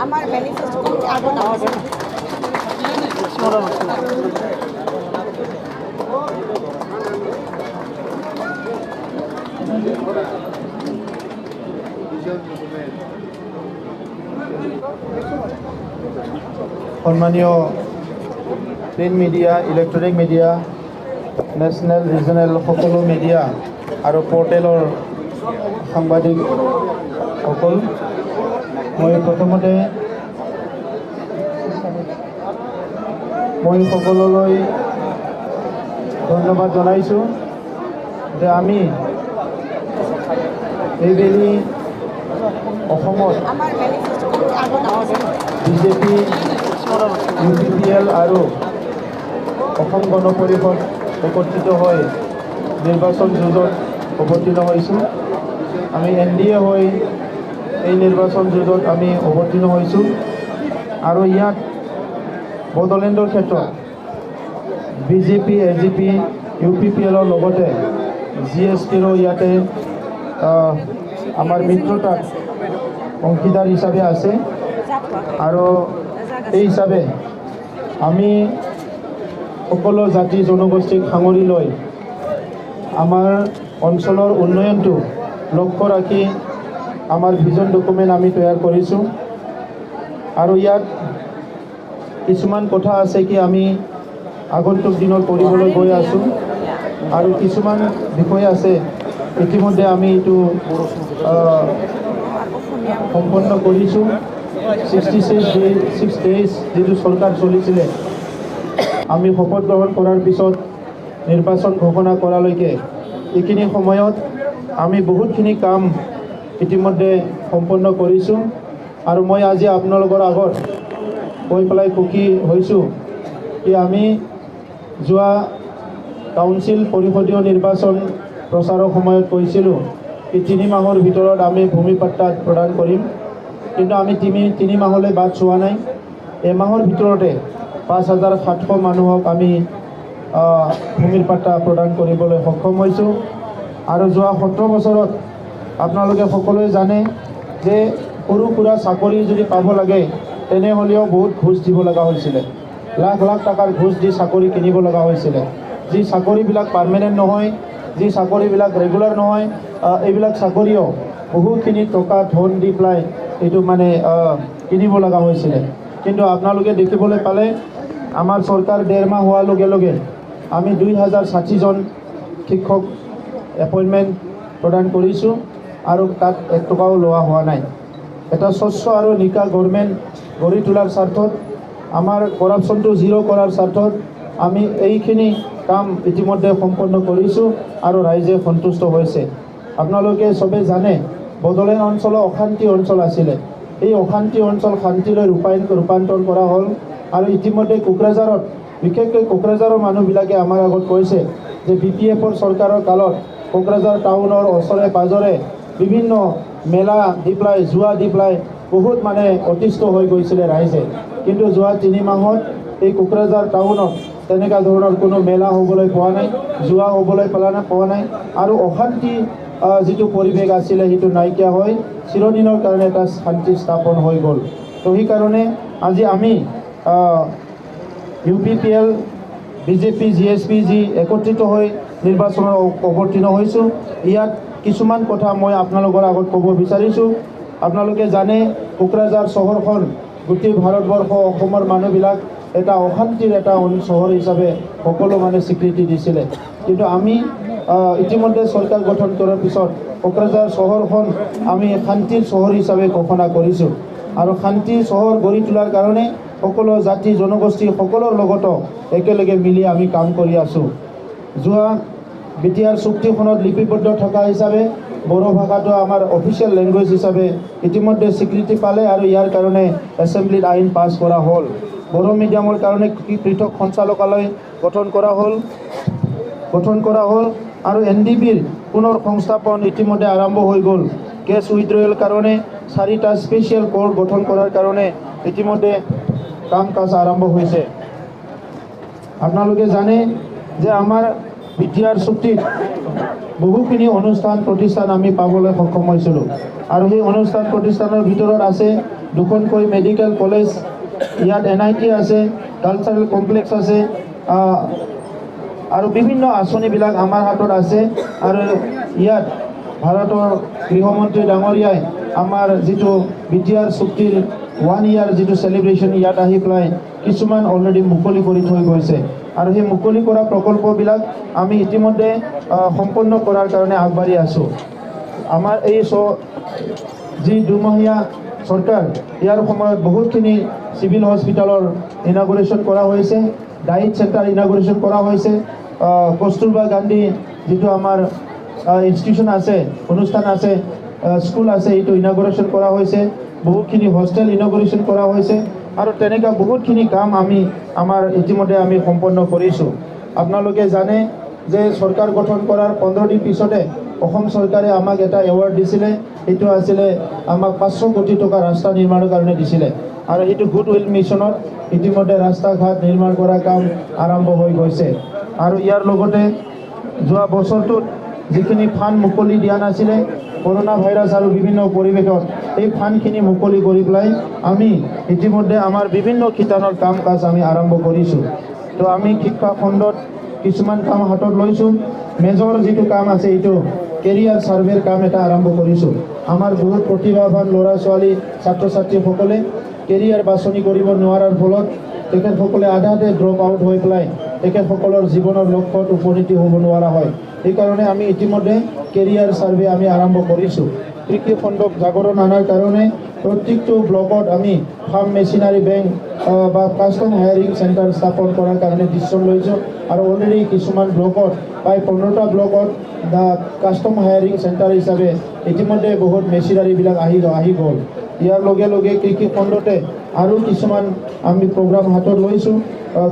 আমাৰ ম্যানিফেস্টো আগত আছে সম্মানীয় print media, electronic media, national regional সকলো মিডিয়া আৰু পৰ্টেলৰ সাংবাদিকসকল, মই প্ৰথমতে সকলোলৈ ধন্যবাদ জনাইছোঁ যে আমি এইবেলি অসমত বিজেপি, UPPL আৰু অসম গণ পৰিষদ একত্ৰিত হৈ নিৰ্বাচন যুঁজত অৱতীৰ্ণ হৈছোঁ। আমি NDA হৈ এই নিৰ্বাচন যুঁজত আমি অৱতীৰ্ণ হৈছোঁ আৰু ইয়াত বড়োলেণ্ডৰ ক্ষেত্ৰত বিজেপি, AGP, UPPLৰ লগতে GSPৰো ইয়াতে আমাৰ মিত্ৰতাত অংশীদাৰ হিচাপে আছে আৰু এই হিচাপে আমি সকলো জাতি জনগোষ্ঠীক সাঙুৰি লৈ আমাৰ অঞ্চলৰ উন্নয়নটো লক্ষ্য ৰাখি আমাৰ ভিজন ডকুমেণ্ট আমি তৈয়াৰ কৰিছোঁ আৰু ইয়াত কিছুমান কথা আছে কি আমি আগন্তুক দিনত কৰিবলৈ গৈ আছোঁ আৰু কিছুমান বিষয় আছে ইতিমধ্যে আমি এইটো সম্পন্ন কৰিছোঁ। 66 days যিটো চৰকাৰ চলিছিলে, আমি শপত গ্ৰহণ কৰাৰ পিছত নিৰ্বাচন ঘোষণা কৰালৈকে এইখিনি সময়ত আমি বহুতখিনি কাম ইতিমধ্যে সম্পন্ন কৰিছোঁ আৰু মই আজি আপোনালোকৰ আগত কৈ পেলাই সুখী হৈছোঁ কি আমি যোৱা কাউন্সিল পৰিষদীয় নিৰ্বাচন প্ৰচাৰৰ সময়ত কৈছিলোঁ কি 3 মাহৰ ভিতৰত আমি ভূমিপট্টা প্ৰদান কৰিম, কিন্তু আমি 3 মাহলৈ বাদ চোৱা নাই। এমাহৰ ভিতৰতে 5700 মানুহক আমি ভূমিৰ পাট্টা প্ৰদান কৰিবলৈ সক্ষম হৈছোঁ আৰু যোৱা 17 বছৰত আপোনালোকে সকলোৱে জানে যে সৰু সুৰা চাকৰি যদি পাব লাগে তেনেহ'লেও বহুত ঘোষ দিব লগা হৈছিলে, লাখ লাখ টকাৰ ঘোষ দি চাকৰি কিনিব লগা হৈছিলে। যি চাকৰিবিলাক পাৰ্মানেণ্ট নহয়, যি চাকৰিবিলাক ৰেগুলাৰ নহয়, এইবিলাক চাকৰিও বহুখিনি টকা ধন দি পেলাই এইটো মানে কিনিব লগা হৈছিলে। কিন্তু আপোনালোকে দেখিবলৈ পালে আমাৰ চৰকাৰ 1.5 মাহ হোৱাৰ লগে লগে আমি 2060জন শিক্ষক এপইণ্টমেণ্ট প্ৰদান কৰিছোঁ আৰু তাত 1 টকাও লোৱা হোৱা নাই। এটা স্বচ্ছ আৰু নিকা গভৰ্ণমেণ্ট গঢ়ি তোলাৰ স্বাৰ্থত, আমাৰ কৰাপশ্যনটো জিৰ' কৰাৰ স্বাৰ্থত আমি এইখিনি কাম ইতিমধ্যে সম্পন্ন কৰিছোঁ আৰু ৰাইজে সন্তুষ্ট হৈছে। আপোনালোকে চবে জানে বড়োলেণ্ড অঞ্চল অশান্তি অঞ্চল আছিলে, এই অশান্তি অঞ্চল শান্তিলৈ ৰূপান্তৰ কৰা হ'ল আৰু ইতিমধ্যে কোকৰাঝাৰত, বিশেষকৈ কোকৰাঝাৰৰ মানুহবিলাকে আমাৰ আগত কৈছে যে BPFৰ চৰকাৰৰ কালত কোকৰাঝাৰ টাউনৰ ওচৰে পাঁজৰে বিভিন্ন মেলা দি পেলাই, জুৱা দি পেলাই বহুত মানে অতিষ্ঠ হৈ গৈছিলে ৰাইজে, কিন্তু যোৱা 3 মাহত এই কোকৰাঝাৰ টাউনত তেনেকুৱা ধৰণৰ কোনো মেলা হ'বলৈ পোৱা নাই, জুৱা হ'বলৈ পোৱা নাই আৰু অশান্তি যিটো পৰিৱেশ আছিলে সেইটো নাইকিয়া হৈ চিৰদিনৰ কাৰণে এটা শান্তি স্থাপন হৈ গ'ল। তো সেইকাৰণে আজি আমি UPPL, BJP, GSP যি একত্ৰিত হৈ নিৰ্বাচনত অৱতীৰ্ণ হৈছোঁ, ইয়াত কিছুমান কথা মই আপোনালোকৰ আগত ক'ব বিচাৰিছোঁ। আপোনালোকে জানে কোকৰাঝাৰ চহৰখন গোটেই ভাৰতবৰ্ষ, অসমৰ মানুহবিলাক এটা অশান্তিৰ এটা চহৰ হিচাপে সকলো মানে স্বীকৃতি দিছিলে, কিন্তু আমি ইতিমধ্যে চৰকাৰ গঠন কৰাৰ পিছত কোকৰাঝাৰ চহৰখন আমি শান্তিৰ চহৰ হিচাপে ঘোষণা কৰিছোঁ আৰু শান্তিৰ চহৰ গঢ়ি তোলাৰ কাৰণে সকলো জাতি জনগোষ্ঠী সকলোৰ লগতো একেলগে মিলি আমি কাম কৰি আছোঁ। যোৱা BTR চুক্তিখনত লিপিবদ্ধ থকা হিচাপে বড়ো ভাষাটো আমাৰ অফিচিয়েল লেংগুৱেজ হিচাপে ইতিমধ্যে স্বীকৃতি পালে আৰু ইয়াৰ কাৰণে এছেম্বলিত আইন পাছ কৰা হ'ল। বড়ো মিডিয়ামৰ কাৰণে পৃথক সঞ্চালকালয় গঠন কৰা হ'ল আৰু NDBৰ পুনৰ সংস্থাপন ইতিমধ্যে আৰম্ভ হৈ গ'ল। কেছ উইথড্ৰয়েল কাৰণে 4টা স্পেচিয়েল কোৰ্ট গঠন কৰাৰ কাৰণে ইতিমধ্যে কাম কাজ আৰম্ভ হৈছে। আপোনালোকে জানে যে আমাৰ BTR চুক্তিত বহুখিনি অনুষ্ঠান প্ৰতিষ্ঠান আমি পাবলৈ সক্ষম হৈছিলোঁ আৰু সেই অনুষ্ঠান প্ৰতিষ্ঠানৰ ভিতৰত আছে দুখনকৈ মেডিকেল কলেজ, ইয়াত NIT আছে, কালচাৰেল কমপ্লেক্স আছে, আৰু বিভিন্ন আঁচনিবিলাক আমাৰ হাতত আছে। আৰু ইয়াত ভাৰতৰ গৃহমন্ত্ৰী ডাঙৰীয়াই আমাৰ যিটো BTR চুক্তিৰ 1 year যিটো চেলিব্ৰেশ্যন ইয়াত আহি পেলাই কিছুমান অলৰেডি মুকলি কৰি থৈ গৈছে। আৰু সেই মুকলি কৰা প্ৰকল্পবিলাক আমি ইতিমধ্যে সম্পন্ন কৰাৰ কাৰণে আগবাঢ়ি আছোঁ। আমাৰ এই যি দুমহীয়া চৰকাৰ, ইয়াৰ সময়ত বহুতখিনি চিভিল হস্পিটেলৰ ইনাগুৰেশ্যন কৰা হৈছে, ডায়েট চেণ্টাৰ ইনাগুৰেশ্যন কৰা হৈছে, কস্তুৰবা গান্ধী যিটো আমাৰ ইনষ্টিটিউশ্যন আছে, অনুষ্ঠান আছে, স্কুল আছে, এইটো ইনাগুৰেশ্যন কৰা হৈছে, বহুতখিনি হোষ্টেল ইনাগুৰেশ্যন কৰা হৈছে। আৰু তেনেকুৱা বহুতখিনি কাম আমাৰ ইতিমধ্যে আমি সম্পন্ন কৰিছোঁ। আপোনালোকে জানে যে চৰকাৰ গঠন কৰাৰ 15 দিন পিছতে অসম চৰকাৰে আমাক এটা এৱাৰ্ড দিছিলে। সেইটো আছিলে আমাক 500 কোটি টকা ৰাস্তা নিৰ্মাণৰ কাৰণে দিছিলে। আৰু সেইটো গুডউইল মিছনত ইতিমধ্যে ৰাস্তা ঘাট নিৰ্মাণ কৰা কাম আৰম্ভ হৈ গৈছে। আৰু ইয়াৰ লগতে যোৱা বছৰটোত যিখিনি ফাণ্ড মুকলি দিয়া নাছিলে কৰোণা ভাইৰাছ আৰু বিভিন্ন পৰিৱেশত, এই ফাণ্ডখিনি মুকলি কৰি পেলাই আমি ইতিমধ্যে আমাৰ বিভিন্ন শিতানৰ কাম কাজ আমি আৰম্ভ কৰিছোঁ। তো আমি শিক্ষা খণ্ডত কিছুমান কাম হাতত লৈছোঁ। মেজৰ যিটো কাম আছে এইটো কেৰিয়াৰ ছাৰ্ভেৰ কাম এটা আৰম্ভ কৰিছোঁ। আমাৰ বহুত প্ৰতিভাৱান ল'ৰা ছোৱালী ছাত্ৰ ছাত্ৰীসকলে কেৰিয়াৰ বাছনি কৰিব নোৱাৰাৰ ফলত তেখেতসকলে আধাতে ড্ৰপ আউট হৈ পেলাই তেখেতসকলৰ জীৱনৰ লক্ষ্যত উপনীত হ'ব নোৱাৰা হয়। সেইকাৰণে আমি ইতিমধ্যে কেৰিয়াৰ ছাৰ্ভে আমি আৰম্ভ কৰিছোঁ। কৃষি খণ্ডক জাগৰণ অনাৰ কাৰণে প্ৰত্যেকটো ব্লকত আমি ফাৰ্ম মেচিনাৰী বেংক বা কাষ্টম হায়াৰিং চেণ্টাৰ স্থাপন কৰাৰ কাৰণে ডিচিশ্যন লৈছোঁ। আৰু অলৰেডি কিছুমান ব্লকত প্ৰায় 15টা ব্লকত কাষ্টম হায়াৰিং চেণ্টাৰ হিচাপে ইতিমধ্যে বহুত মেচিনাৰীবিলাক আহি গ'ল। ইয়াৰ লগে লগে কৃষি খণ্ডতে আৰু কিছুমান আমি প্ৰগ্ৰাম হাতত লৈছোঁ।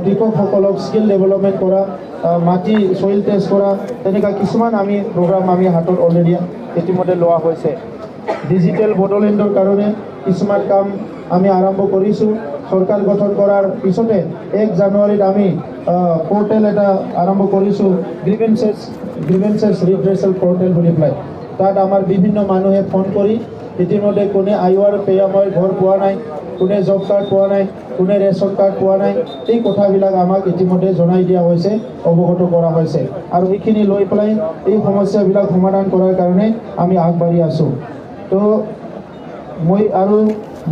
কৃষকসকলক স্কিল ডেভেলপমেণ্ট কৰা, মাটি চইল টেষ্ট কৰা, তেনেকুৱা কিছুমান প্ৰগ্ৰাম আমি হাতত অলৰেডি ইতিমধ্যে লোৱা হৈছে। ডিজিটেল বড়োলেণ্ডৰ কাৰণে কিছুমান কাম আমি আৰম্ভ কৰিছোঁ। চৰকাৰ গঠন কৰাৰ পিছতে 1 জানুৱাৰীত আমি পৰ্টেল এটা আৰম্ভ কৰিছোঁ, গ্ৰিভেন্সেছ ৰিড্ৰেছেল পৰ্টেল বুলি পেলাই। তাত আমাৰ বিভিন্ন মানুহে ফোন কৰি ইতিমধ্যে কোনে IOR পেয়াময় ঘৰ পোৱা নাই, কোনে জব কাৰ্ড পোৱা নাই, কোনে ৰেচন কাৰ্ড পোৱা নাই, এই কথাবিলাক আমাক ইতিমধ্যে জনাই দিয়া হৈছে, অৱগত কৰা হৈছে। আৰু সেইখিনি লৈ পেলাই এই সমস্যাবিলাক সমাধান কৰাৰ কাৰণে আমি আগবাঢ়ি আছোঁ। তো মই আৰু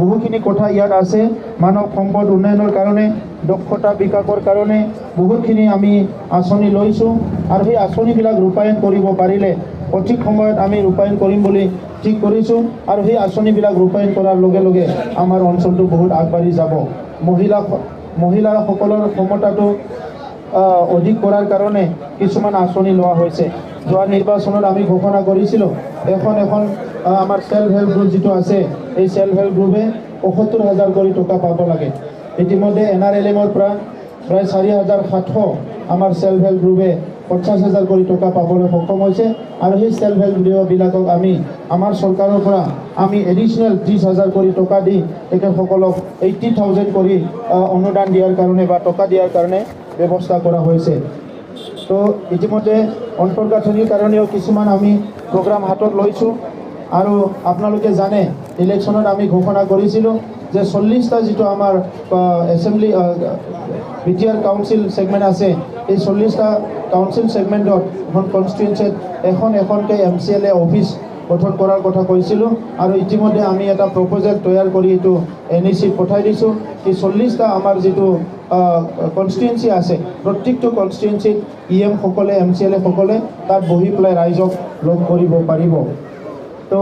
বহুখিনি কথা ইয়াত আছে। মানৱ সম্পদ উন্নয়নৰ কাৰণে, দক্ষতা বিকাশৰ কাৰণে বহুতখিনি আমি আঁচনি লৈছোঁ। আৰু সেই আঁচনিবিলাক ৰূপায়ণ কৰিব পাৰিলে সঠিক সময়ত আমি ৰূপায়ণ কৰিম বুলি ঠিক কৰিছোঁ। আৰু সেই আঁচনিবিলাক ৰূপায়ণ কৰাৰ লগে লগে আমাৰ অঞ্চলটো বহুত আগবাঢ়ি যাব। মহিলাসকলৰ ক্ষমতাটো অধিক কৰাৰ কাৰণে কিছুমান আঁচনি লোৱা হৈছে। যোৱা নিৰ্বাচনত আমি ঘোষণা কৰিছিলোঁ এখন আমাৰ ছেল্ফ হেল্প গ্ৰুপ যিটো আছে, এই ছেল্ফ হেল্প গ্ৰুপে ৭৫,০০০ কোটি টকা পাব লাগে। ইতিমধ্যে NRLMৰ পৰা প্ৰায় ৪,৭০০ আমাৰ ছেল্ফ হেল্প গ্ৰুপে ৫০,০০০ কোটি টকা পাবলৈ সক্ষম হৈছে। আৰু সেই ছেল্ফ হেল্প গ্ৰুপবিলাকক আমাৰ চৰকাৰৰ পৰা আমি এডিশ্যনেল 30,০০০ কোটি টকা দি তেখেতসকলক 80,000 কোটি অনুদান দিয়াৰ কাৰণে বা টকা দিয়াৰ কাৰণে ব্যৱস্থা কৰা হৈছে। তো ইতিমধ্যে অন্তৰ্গাঁথনিৰ কাৰণেও কিছুমান আমি প্ৰগ্ৰাম হাতত লৈছোঁ। আৰু আপোনালোকে জানে ইলেকশ্যনত আমি ঘোষণা কৰিছিলোঁ যে 40টা যিটো আমাৰ এছেম্বলি BTR কাউন্সিল ছেগমেণ্ট আছে, এই 40টা কাউন্সিল ছেগমেণ্টত এখন কনষ্টিটুৱেঞ্চিত এখনকৈ MCLA অফিচ গঠন কৰাৰ কথা কৈছিলোঁ। আৰু ইতিমধ্যে আমি এটা প্ৰপ'জেল তৈয়াৰ কৰি এইটো NECত পঠাই দিছোঁ। এই 40টা আমাৰ যিটো কনষ্টিটুৱেঞ্চি আছে, প্ৰত্যেকটো কনষ্টিটুৱেঞ্চিত EM সকলে MCLA সকলে তাত বহি পেলাই ৰাইজক লগ কৰিব পাৰিব। তো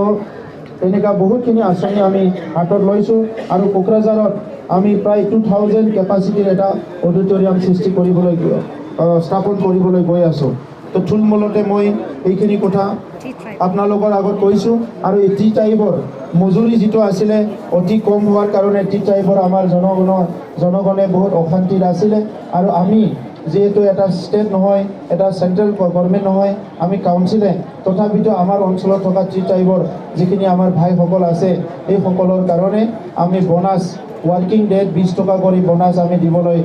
তেনেকুৱা বহুতখিনি আঁচনি আমি হাতত লৈছোঁ। আৰু কোকৰাঝাৰত আমি প্ৰায় 2000 কেপাচিটিৰ এটা অডিটৰিয়াম স্থাপন কৰিবলৈ গৈ আছোঁ। তো থুলমূলতে মই এইখিনি কথা আপোনালোকৰ আগত কৈছোঁ। আৰু এই টি টাইপৰ মজুৰি যিটো আছিলে অতি কম হোৱাৰ কাৰণে টি টাইপৰ আমাৰ জনগণে বহুত অশান্তিত আছিলে। আৰু আমি যিহেতু এটা ষ্টেট নহয়, এটা চেণ্ট্ৰেল গভৰ্ণমেণ্ট নহয়, আমি কাউন্সিলে, তথাপিতো আমাৰ অঞ্চলত থকা টি টাইপৰ যিখিনি আমাৰ ভাইসকল আছে এই সকলৰ কাৰণে আমি বোনাছ ৱৰ্কিং ডেত 20 টকা কৰি বোনাছ আমি দিবলৈ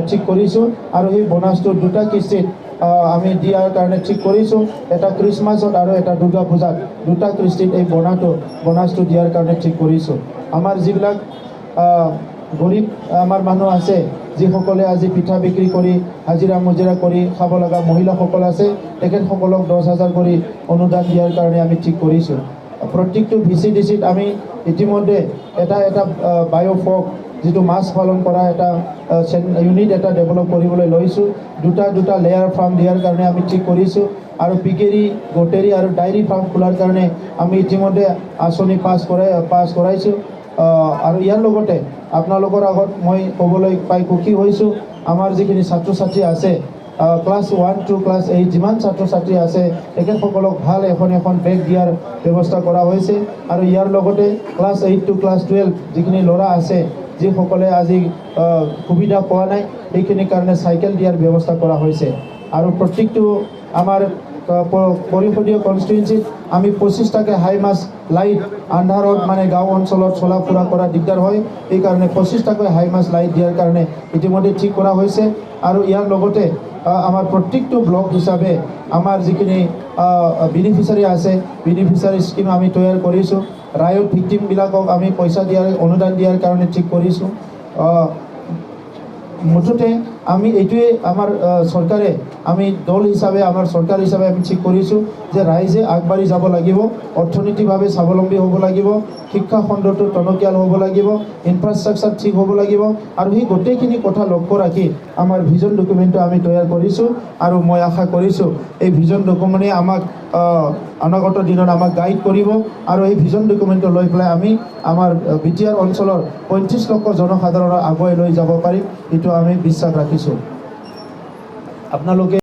ঠিক কৰিছোঁ। আৰু সেই বোনাছটো 2টা কিস্তিত আমি দিয়াৰ কাৰণে ঠিক কৰিছোঁ এটা খ্ৰীষ্টমাছত আৰু এটা দুৰ্গা পূজাত দুটা কৃষ্টিত এই বোনাছটো দিয়াৰ কাৰণে ঠিক কৰিছোঁ আমাৰ যিবিলাক গৰীব আমাৰ মানুহ আছে যিসকলে আজি পিঠা বিক্ৰী কৰি হাজিৰা মুজিৰা কৰি খাব লগা মহিলাসকল আছে তেখেতসকলক 10,000 কৰি অনুদান দিয়াৰ কাৰণে আমি ঠিক কৰিছোঁ প্ৰত্যেকটো VCDCত আমি ইতিমধ্যে এটা বায়োফক যিটো মাছ পালন কৰা এটা ইউনিট এটা ডেভেলপ কৰিবলৈ লৈছোঁ দুটা লেয়াৰ ফাৰ্ম দিয়াৰ কাৰণে আমি ঠিক কৰিছোঁ আৰু পিকেৰী গোটেৰী আৰু ডায়েৰী ফাৰ্ম খোলাৰ কাৰণে আমি ইতিমধ্যে আঁচনি পাছ কৰাইছোঁ আৰু ইয়াৰ লগতে আপোনালোকৰ আগত মই ক'বলৈ পাই সুখী হৈছোঁ আমাৰ যিখিনি ছাত্ৰ ছাত্ৰী আছে ক্লাছ 1 to ক্লাছ 8 যিমান ছাত্ৰ ছাত্ৰী আছে তেখেতসকলক ভাল এখন বেগ দিয়াৰ ব্যৱস্থা কৰা হৈছে আৰু ইয়াৰ লগতে ক্লাছ 8 to ক্লাছ 12 যিখিনি ল'ৰা আছে যিসকলে আজি সুবিধা পোৱা নাই সেইখিনিৰ কাৰণে চাইকেল দিয়াৰ ব্যৱস্থা কৰা হৈছে আৰু প্ৰত্যেকটো আমাৰ পৰিষদীয় কনষ্টিটুৱেঞ্চিত আমি 25টাকৈ হাই মাছ লাইট আন্ধাৰত মানে গাঁও অঞ্চলত চলা ফুৰা কৰা দিগদাৰ হয় এইকাৰণে 25টাকৈ হাই মাছ লাইট দিয়াৰ কাৰণে ইতিমধ্যে ঠিক কৰা হৈছে আৰু ইয়াৰ লগতে আমাৰ প্ৰত্যেকটো ব্লক হিচাপে আমাৰ যিখিনি বেনিফিচিয়াৰী আছে বেনিফিচিয়াৰী স্কিম আমি তৈয়াৰ কৰিছোঁ ৰায়ত ভিক্টিমবিলাকক আমি পইচা অনুদান দিয়াৰ কাৰণে ঠিক কৰিছোঁ মুঠতে আমি এইটোৱে আমাৰ চৰকাৰে আমি দল হিচাপে আমাৰ চৰকাৰ হিচাপে আমি ঠিক কৰিছোঁ যে ৰাইজে আগবাঢ়ি যাব লাগিব অৰ্থনৈতিকভাৱে স্বাৱলম্বী হ'ব লাগিব শিক্ষা খণ্ডটো টনকিয়াল হ'ব লাগিব ইনফ্ৰাষ্ট্ৰাকচাৰ ঠিক হ'ব লাগিব আৰু সেই গোটেইখিনি কথা লক্ষ্য ৰাখি আমাৰ ভিজন ডকুমেণ্টটো আমি তৈয়াৰ কৰিছোঁ আৰু মই আশা কৰিছোঁ এই ভিজন ডকুমেণ্টে আমাক অনাগত দিনত আমাক গাইড কৰিব আৰু এই ভিজন ডকুমেণ্টটো লৈ পেলাই আমি আমাৰ বিটিআৰ অঞ্চলৰ 35 লক্ষ জনসাধাৰণক আগুৱাই লৈ যাব পাৰিম এইটো আমি বিশ্বাস ৰাখিছোঁ আপোনালোকে